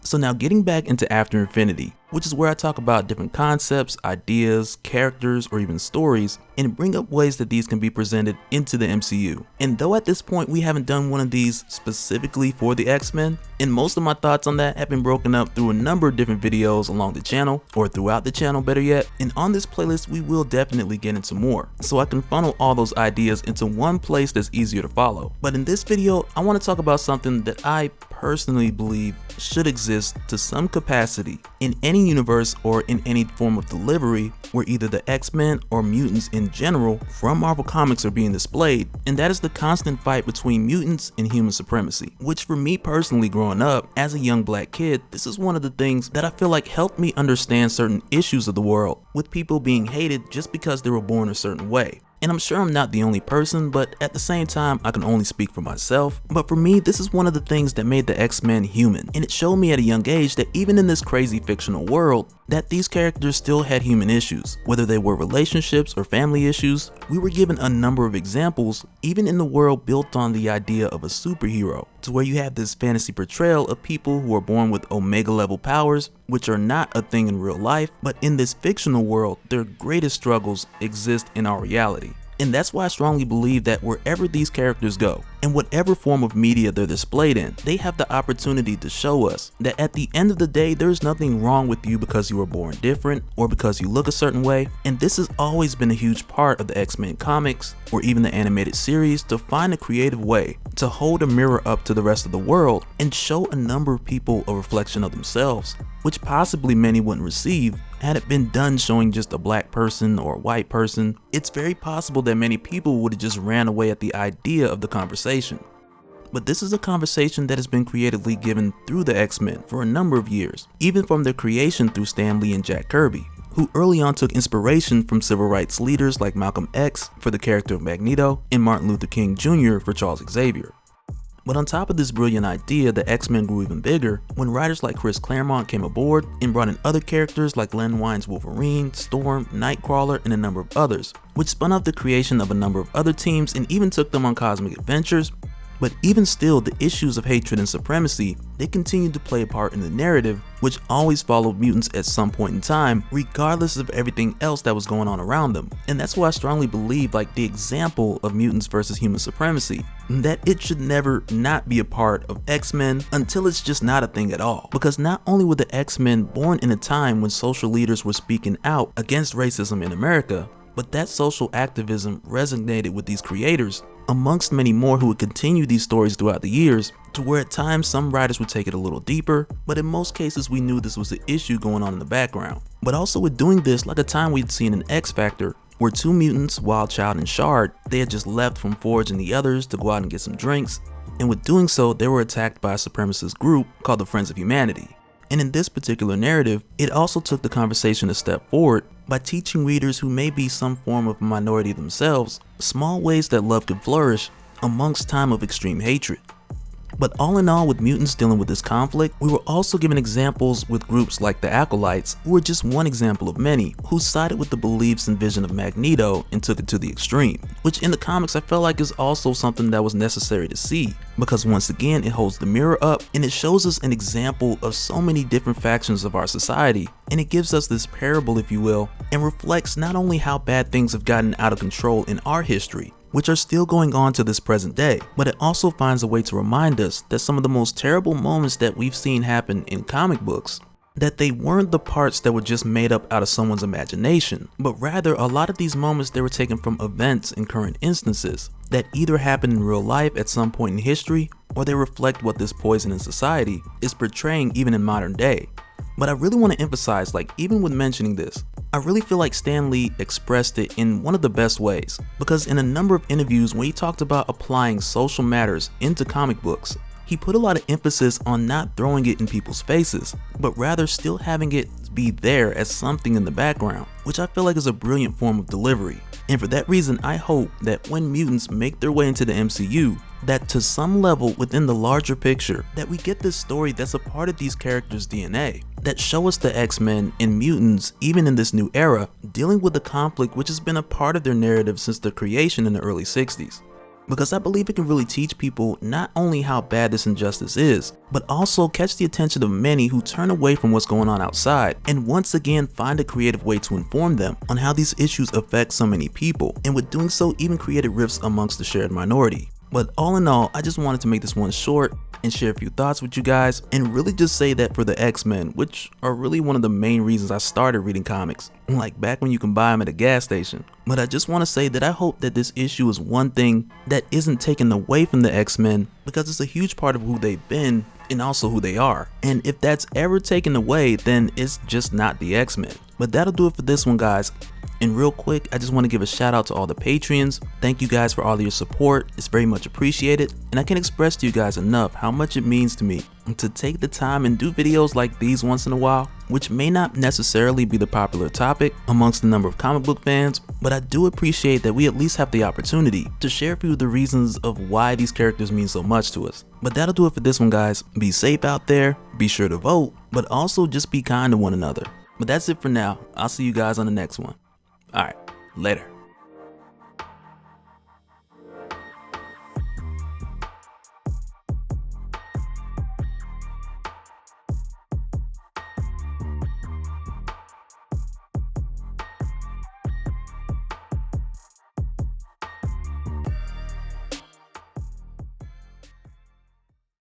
So now getting back into After Infinity, which is where I talk about different concepts, ideas, characters, or even stories, and bring up ways that these can be presented into the MCU. And though at this point we haven't done one of these specifically for the X-Men, and most of my thoughts on that have been broken up through a number of different videos along the channel, or throughout the channel better yet, and on this playlist we will definitely get into more, so I can funnel all those ideas into one place that's easier to follow. But in this video, I want to talk about something that I personally believe should exist to some capacity in any universe or in any form of delivery where either the X-Men or mutants in general from Marvel Comics are being displayed, and that is the constant fight between mutants and human supremacy, which for me personally growing up as a young black kid, this is one of the things that I feel like helped me understand certain issues of the world, with people being hated just because they were born a certain way. And I'm sure I'm not the only person, but at the same time, I can only speak for myself. But for me, this is one of the things that made the X-Men human. And it showed me at a young age that even in this crazy fictional world, that these characters still had human issues. Whether they were relationships or family issues, we were given a number of examples, even in the world built on the idea of a superhero, to where you have this fantasy portrayal of people who are born with Omega level powers, which are not a thing in real life, but in this fictional world, their greatest struggles exist in our reality. And that's why I strongly believe that wherever these characters go, in whatever form of media they're displayed in, they have the opportunity to show us that at the end of the day, there's nothing wrong with you because you were born different or because you look a certain way. And this has always been a huge part of the X-Men comics or even the animated series, to find a creative way to hold a mirror up to the rest of the world and show a number of people a reflection of themselves, which possibly many wouldn't receive had it been done showing just a black person or a white person. It's very possible that many people would have just ran away at the idea of the conversation. But this is a conversation that has been creatively given through the X-Men for a number of years, even from their creation through Stan Lee and Jack Kirby, who early on took inspiration from civil rights leaders like Malcolm X for the character of Magneto and Martin Luther King Jr. for Charles Xavier. But on top of this brilliant idea, the X-Men grew even bigger when writers like Chris Claremont came aboard and brought in other characters like Len Wein's Wolverine, Storm, Nightcrawler, and a number of others, which spun off the creation of a number of other teams and even took them on cosmic adventures. But even still, the issues of hatred and supremacy, they continued to play a part in the narrative, which always followed mutants at some point in time, regardless of everything else that was going on around them. And that's why I strongly believe, like the example of mutants versus human supremacy, that it should never not be a part of X-Men until it's just not a thing at all. Because not only were the X-Men born in a time when social leaders were speaking out against racism in America, but that social activism resonated with these creators, amongst many more who would continue these stories throughout the years, to where at times some writers would take it a little deeper, but in most cases we knew this was an issue going on in the background. But also with doing this, like a time we'd seen in X Factor, where two mutants, Wildchild and Shard, they had just left from Forge and the others to go out and get some drinks, and with doing so they were attacked by a supremacist group called the Friends of Humanity. And in this particular narrative, it also took the conversation a step forward by teaching readers who may be some form of minority themselves small ways that love could flourish amongst time of extreme hatred. But all in all, with mutants dealing with this conflict, we were also given examples with groups like the Acolytes, who were just one example of many, who sided with the beliefs and vision of Magneto and took it to the extreme, which in the comics I felt like is also something that was necessary to see, because once again it holds the mirror up and it shows us an example of so many different factions of our society, and it gives us this parable, if you will, and reflects not only how bad things have gotten out of control in our history, which are still going on to this present day, but it also finds a way to remind us that some of the most terrible moments that we've seen happen in comic books, that they weren't the parts that were just made up out of someone's imagination, but rather a lot of these moments they were taken from events and current instances that either happened in real life at some point in history, or they reflect what this poison in society is portraying even in modern day. But I really want to emphasize, like even with mentioning this, I really feel like Stan Lee expressed it in one of the best ways, because in a number of interviews when he talked about applying social matters into comic books, he put a lot of emphasis on not throwing it in people's faces, but rather still having it be there as something in the background, which I feel like is a brilliant form of delivery. And for that reason, I hope that when mutants make their way into the MCU, that to some level within the larger picture, that we get this story that's a part of these characters' DNA, that show us the X-Men and mutants, even in this new era, dealing with the conflict which has been a part of their narrative since their creation in the early 60s. because I believe it can really teach people not only how bad this injustice is, but also catch the attention of many who turn away from what's going on outside and once again find a creative way to inform them on how these issues affect so many people, and with doing so even created rifts amongst the shared minority. But all in all, I just wanted to make this one short and share a few thoughts with you guys, and really just say that for the X-Men, which are really one of the main reasons I started reading comics, like back when you can buy them at a gas station. But I just want to say that I hope that this issue is one thing that isn't taken away from the X-Men, because it's a huge part of who they've been and also who they are. And if that's ever taken away, then it's just not the X-Men. But that'll do it for this one, guys. And real quick, I just want to give a shout out to all the Patreons. Thank you guys for all of your support. It's very much appreciated. And I can't express to you guys enough how much it means to me to take the time and do videos like these once in a while, which may not necessarily be the popular topic amongst the number of comic book fans, but I do appreciate that we at least have the opportunity to share a few of the reasons of why these characters mean so much to us. But that'll do it for this one, guys. Be safe out there, be sure to vote, but also just be kind to one another. But that's it for now. I'll see you guys on the next one. Alright, later.